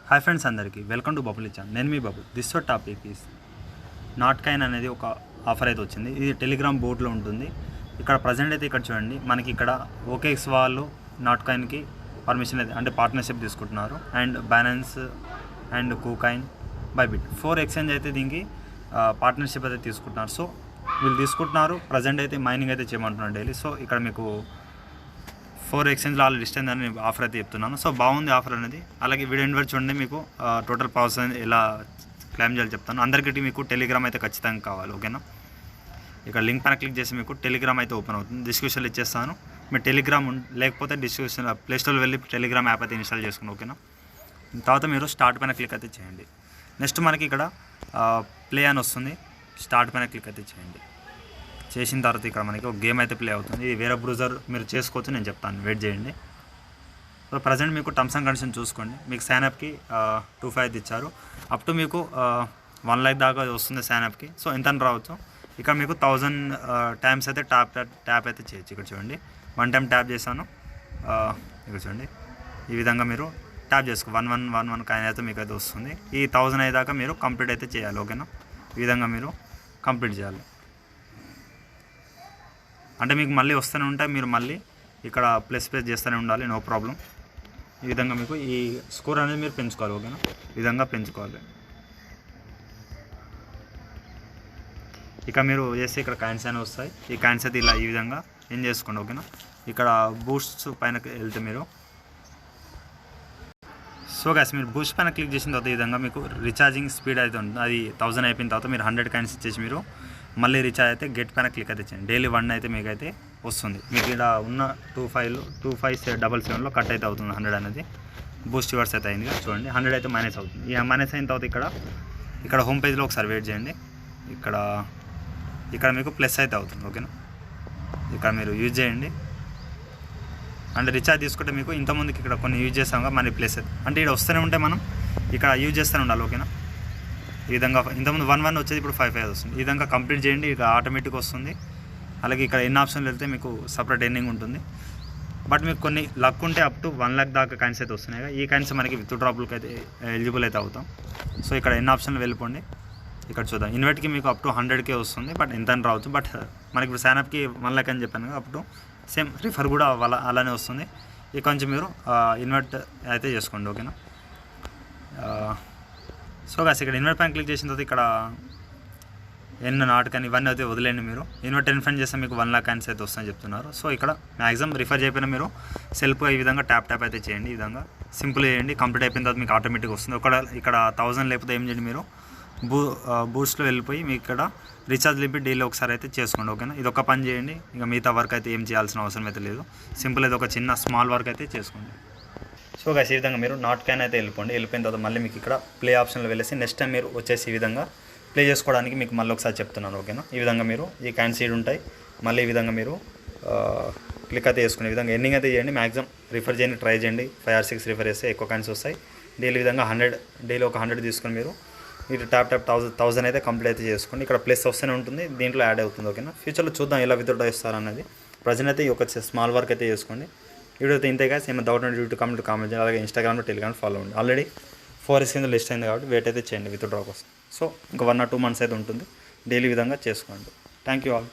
Hi friends అందరికీ welcome to Bubble channel. నేను మీ Bubble. This topic is not coin అనేది ఒక ఆఫర్ అయితే వచ్చింది. ఇది టెలిగ్రామ్ బోర్డులో ఉంటుంది. ఇక్కడ ప్రజెంట్ అయితే ఇక్కడ చూడండి, మనకి ఇక్కడ ఓకేఎక్స్ వాళ్ళు నాట్ కాయిన్కి పర్మిషన్ అయితే అంటే పార్ట్నర్షిప్ తీసుకుంటున్నారు. And balance and కూకాయిన్ Bybit 4 exchange అయితే దీనికి పార్ట్నర్షిప్ అయితే తీసుకుంటున్నారు. సో వీళ్ళు తీసుకుంటున్నారు. ప్రజెంట్ అయితే మైనింగ్ అయితే చేయమంటున్నారు డైలీ. సో ఇక్కడ మీకు 4 ఎక్స్చేంజ్లో ఆల్రెడీ లిస్ట్ అయిందని ఆఫర్ అయితే చెప్తున్నాను. సో బాగుంది ఆఫర్ అనేది. అలాగే వీడియో ఎండ్ వరకు చూడండి, మీకు టోటల్ పవర్స్ అనేది ఎలా క్లెయిమ్ చేయాలి చెప్తాను. అందరికీ మీకు టెలిగ్రామ్ అయితే ఖచ్చితంగా కావాలి, ఓకేనా. ఇక్కడ లింక్ పైన క్లిక్ చేసి మీకు టెలిగ్రామ్ అయితే ఓపెన్ అవుతుంది. డిస్క్రిప్షన్లో ఇచ్చేస్తాను. మీరు టెలిగ్రామ్ లేకపోతే డిస్క్రిప్షన్ ప్లేస్టోర్లో వెళ్ళి టెలిగ్రామ్ యాప్ అయితే ఇన్స్టాల్ చేసుకోండి, ఓకేనా. తర్వాత మీరు స్టార్ట్ పైన క్లిక్ అయితే చేయండి. నెక్స్ట్ మనకి ఇక్కడ ప్లే అని వస్తుంది. స్టార్ట్ పైన క్లిక్ అయితే చేయండి. చేసిన తర్వాత ఇక్కడ మనకి ఒక గేమ్ అయితే ప్లే అవుతుంది. ఇది వేరే బ్రౌజర్ మీరు చేసుకోవచ్చు, నేను చెప్తాను, వెయిట్ చేయండి. సో ప్రజెంట్ మీకు టర్మ్స్ అండ్ కండిషన్ చూసుకోండి. మీకు సైన్అప్కి 2,500 ఇచ్చారు. అప్ టు మీకు 1 lakh దాకా వస్తుంది సైన్అప్కి. సో ఎంత అని రావచ్చు. ఇక్కడ మీకు 1000 టైమ్స్ అయితే ట్యాప్ అయితే చేయొచ్చు. ఇక్కడ చూడండి, 1 టైం ట్యాప్ చేశాను. ఇక్కడ చూడండి, ఈ విధంగా మీరు ట్యాప్ చేసుకో 1111 కాయిన్ అయితే మీకు అయితే వస్తుంది. ఈ 1000 అయ్యేదాకా మీరు కంప్లీట్ అయితే చేయాలి, ఓకేనా. ఈ విధంగా మీరు కంప్లీట్ చేయాలి. అంటే మీకు మళ్ళీ వస్తూనే ఉంటాయి. మీరు మళ్ళీ ఇక్కడ ప్లస్ చేస్తూనే ఉండాలి, నో ప్రాబ్లం. ఈ విధంగా మీకు ఈ స్కోర్ అనేది మీరు పెంచుకోవాలి, ఓకేనా. ఈ విధంగా పెంచుకోవాలి. ఇక మీరు చేస్తే ఇక్కడ కాయిన్స్ అనేవి వస్తాయి. ఈ కాయిన్స్ అయితే ఇలా ఈ విధంగా ఏం చేసుకోండి, ఓకేనా. ఇక్కడ బూస్ట్స్ పైన వెళ్తే మీరు సో గైస్ మీరు బూస్ట్ పైన క్లిక్ చేసిన తర్వాత ఈ విధంగా మీకు రీఛార్జింగ్ స్పీడ్ అయితే ఉంటుంది. అది 1000 అయిపోయిన తర్వాత మీరు 100 కాయిన్స్ ఇచ్చేసి మీరు మళ్ళీ రీఛార్జ్ అయితే గెట్ పైన క్లిక్ అయితే చేయండి. డైలీ 1 అయితే మీకు అయితే వస్తుంది. మీకు ఇక్కడ ఉన్న 2577లో కట్ అయితే అవుతుంది 100 అనేది. బూస్ట్ రివర్స్ అయితే అయింది చూడండి, 100 అయితే మైనస్ అవుతుంది. ఈ మైనస్ అయిన తర్వాత ఇక్కడ హోమ్ పేజ్లో ఒకసారి వెయిట్ చేయండి. ఇక్కడ మీకు ప్లస్ అయితే అవుతుంది, ఓకేనా. ఇక్కడ మీరు యూజ్ చేయండి. అంటే రీఛార్జ్ తీసుకుంటే మీకు ఇంతకుముందుకి ఇక్కడ కొన్ని యూజ్ చేస్తాం కదా, మనీ ప్లస్ అయితే అంటే ఇక్కడ వస్తూనే ఉంటే మనం ఇక్కడ యూజ్ చేస్తూనే ఉండాలి, ఓకేనా. ఈ విధంగా ఇంతకుముందు 1 వచ్చేది, ఇప్పుడు 5 వస్తుంది. ఈ విధంగా కంప్లీట్ చేయండి. ఇక ఆటోమేటిక్గా వస్తుంది. అలాగే ఇక్కడ ఎన్ని ఆప్షన్లు వెళ్తే మీకు సపరేట్ ఎర్నింగ్ ఉంటుంది. బట్ మీకు కొన్ని లక్ ఉంటే అప్ టు 1 lakh దాకా కాయిన్స్ అయితే వస్తున్నాయి. ఈ కాయిన్స్ మనకి విత్ డ్రాపులకి అయితే ఎలిజిబుల్ అయితే అవుతాం. సో ఇక్కడ ఎన్ని ఆప్షన్లు వెళ్ళిపోండి. ఇక్కడ చూద్దాం. ఇన్వెట్కి మీకు అప్ టు 100K వస్తుంది. బట్ ఎంత అని రావచ్చు. బట్ మనకి ఇప్పుడు సైన్అప్కి 1 lakh అని చెప్పాను కదా, అప్ టు సేమ్ రిఫర్ కూడా అలానే వస్తుంది. ఇక కొంచెం మీరు ఇన్వెట్ అయితే చేసుకోండి, ఓకేనా. సో గాస్ ఇక్కడ ఇన్వెట్ పైన క్లిక్ చేసిన తర్వాత ఇక్కడ ఎన్నో నాట్ కానీ ఇవన్నీ అయితే వదిలేండి. మీరు ఇన్వెట్ ఇన్ఫెంట్ చేస్తే మీకు 1 lakh కాయిన్స్ అయితే వస్తాయని చెప్తున్నారు. సో ఇక్కడ మ్యాక్సిమం రిఫర్ చేయకపోయినా మీరు సెల్ఫ్ ఈ విధంగా ట్యాప్ అయితే చేయండి. ఈ విధంగా సింపుల్ చేయండి. కంప్లీట్ అయిపోయిన తర్వాత మీకు ఆటోమేటిక్గా వస్తుంది. ఇక్కడ 1000 లేకపోతే ఏం చేయండి, మీరు బూస్ట్లో వెళ్ళిపోయి మీకు ఇక్కడ రీఛార్జ్ లిమిట్ డైలీ ఒకసారి అయితే చేసుకోండి, ఓకేనా. ఇది ఒక పని చేయండి. ఇక మిగతా వర్క్ అయితే ఏం చేయాల్సిన అవసరం అయితే లేదు. సింపుల్ అయితే ఒక చిన్న స్మాల్ వర్క్ అయితే చేసుకోండి. సో గైస్ ఈ విధంగా మీరు నాట్ కాయిన్ అయితే వెళ్ళిపోయిన తర్వాత మళ్ళీ మీకు ఇక్కడ ప్లే ఆప్షన్లో వెళ్ళేసి నెక్స్ట్ టైం మీరు వచ్చేసి ఈ విధంగా ప్లే చేసుకోవడానికి మీకు మళ్ళీ ఒకసారి చెప్తున్నాను, ఓకేనా. ఈ విధంగా మీరు ఈ కాయిన్ సీడ్ ఉంటాయి. మళ్ళీ ఈ విధంగా మీరు క్లిక్ అయితే చేసుకునే విధంగా ఎండింగ్ అయితే చేయండి. మ్యాక్సిమం రిఫర్ చేయండి, ట్రై చేయండి. 5 or 6 రిఫర్ చేస్తే ఎక్కువ కాయిన్స్ వస్తాయి. డైలీ విధంగా 100 డైలీ ఒక 100 తీసుకొని మీరు ట్యాప్ 1000 అయితే కంప్లీట్ అయితే చేసుకోండి. ఇక్కడ ప్లస్ వస్తూనే ఉంటుంది, దీంట్లో యాడ్ అవుతుంది, ఓకేనా. ఫ్యూచర్లో చూద్దాం ఎలా విత్డ్రా చేస్తారన్నది. ప్రజెంట్ అయితే ఒక స్మాల్ వర్క్ అయితే చేసుకోండి. వీడియో అయితే ఇంతే గాయ్స్. ఏమైనా డౌట్ ఉంటే యూట్యూబ్ కామెంట్ చేయండి. అలాగే ఇన్స్టాగ్రామ్లో టెలిగ్రామ్ ఫాలో అవ్వండి. ఆల్రెడీ 4 కింద లిస్ట్ అయింది కాబట్టి వెయిట్ అయితే చేయండి విత్డ్రా కోసం. సో ఇంకా 1 or 2 months అయితే ఉంటుంది. డైలీ విధంగా చేసుకోండి. Thank you all.